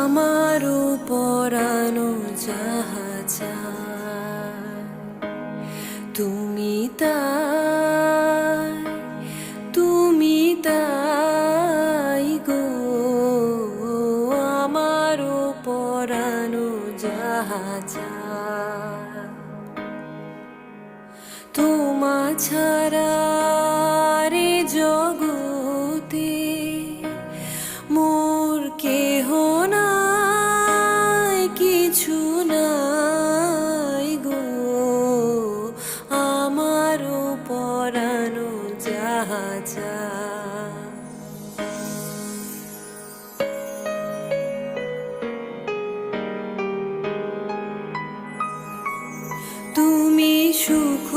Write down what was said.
আমারও পরানো যাহা চায় তুমি তাই, তুমি তাই গো। আমারও পরানো যাহা চায় তোমা ছাড়া রে জগতে মোর কেহ নাই, কিছু নাই গো। আমারও পরানো যাহা চায় তুমি সুখ